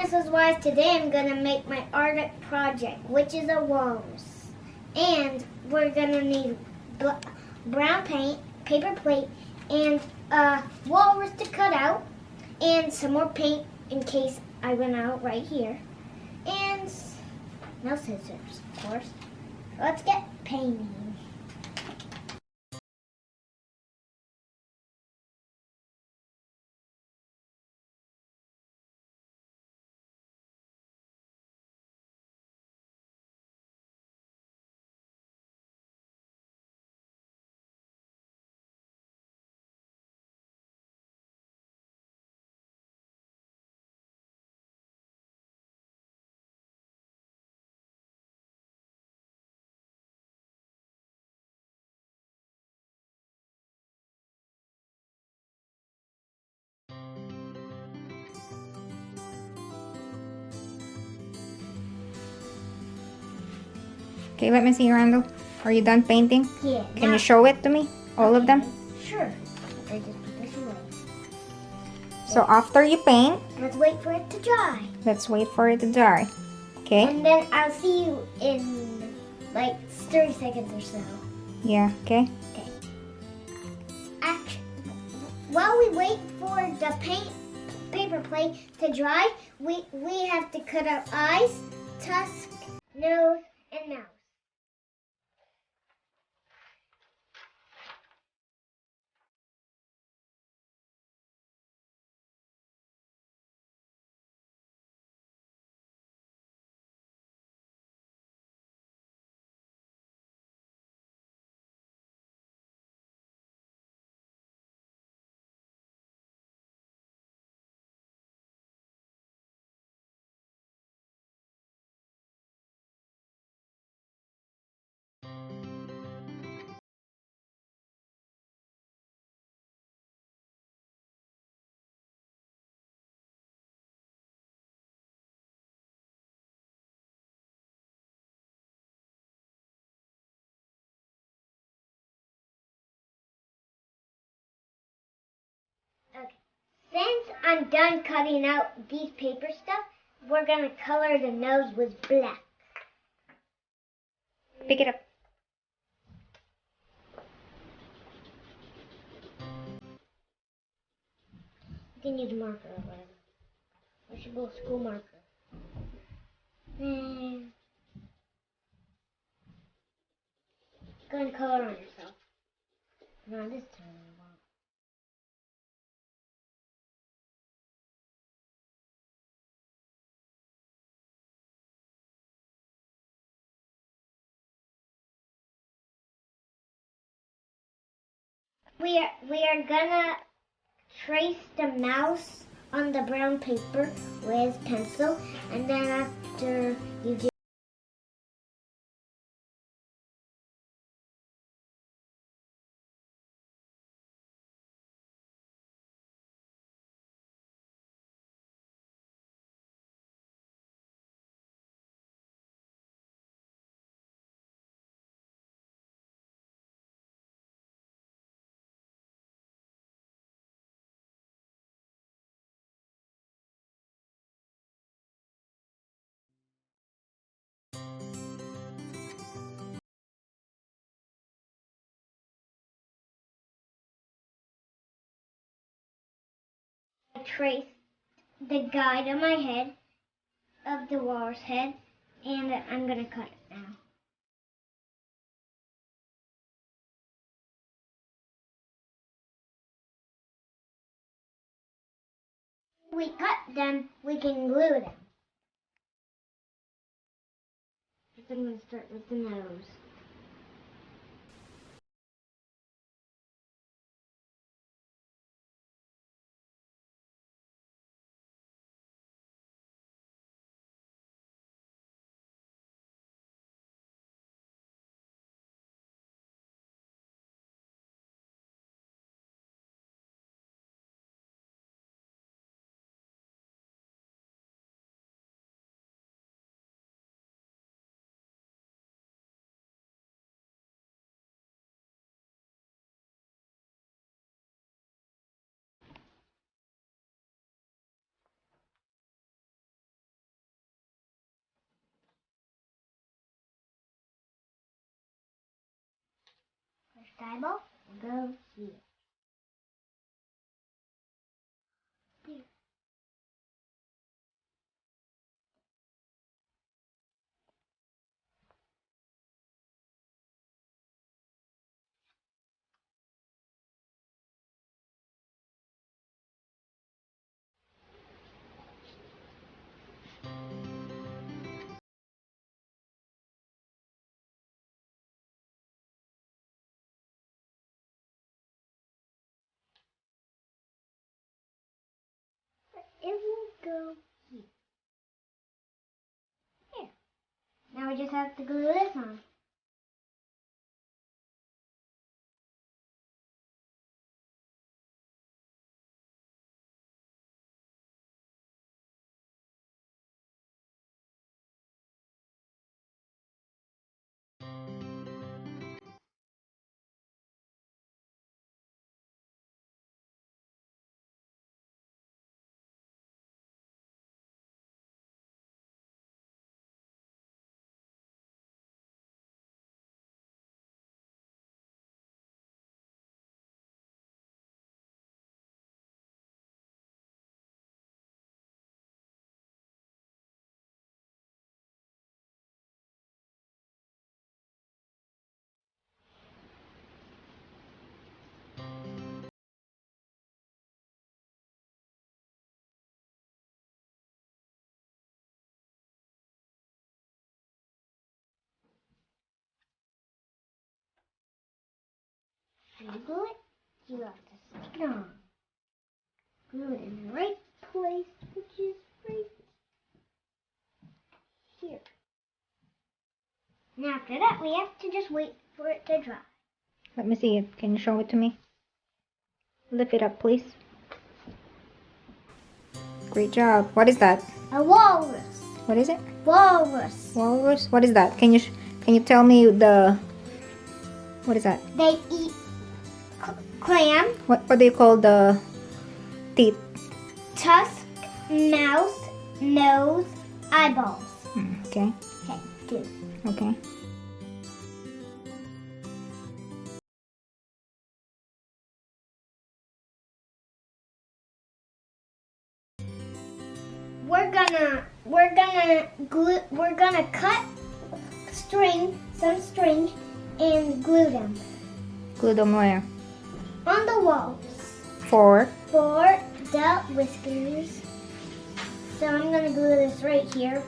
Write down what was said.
Mrs. Wise. Today I'm going to make my art project, which is a walrus. And we're going to need brown paint, paper plate, and a walrus to cut out, and some more paint in case I run out right here. And no scissors, of course. Let's get painting. Okay, let me see, Randall. Are you done painting? Yeah. Can you show it to me? All of them? Sure. I just put this away. So after you paint, Let's wait for it to dry. let's wait for it to dry. Okay? And then I'll see you in like 30 seconds or so. Yeah, okay. While we wait for the paper plate to dry, we have to cut out eyes, tusk, nose, and mouth. Okay. Since I'm done cutting out these paper stuff, we're going to color the nose with black. Pick it up. You can use marker or whatever. I should go school marker. Go and color on yourself. Now this time I won't. We are gonna trace the mouse on the brown paper with pencil, and then after you do trace the guide on my head of the walrus head, and I'm gonna cut it now. We cut them, we can glue them. I'm gonna start with the nose. eyeball will go here. There. It will go here. Here. Now we just have to glue this on. When you glue it, you have to stick it on. Glue it in the right place, which is right here. And after that, we have to just wait for it to dry. Let me see it. Can you show it to me? Lift it up, please. Great job. What is that? A walrus. What is it? Walrus. Walrus? What is that? Can you tell me what is that? They eat clam, What do you call the teeth? tusk, mouth, nose, eyeballs. Okay. Okay, do. Okay. We're gonna cut some string and glue them Glue them where? on the walls For for the whiskers. So I'm gonna glue this right here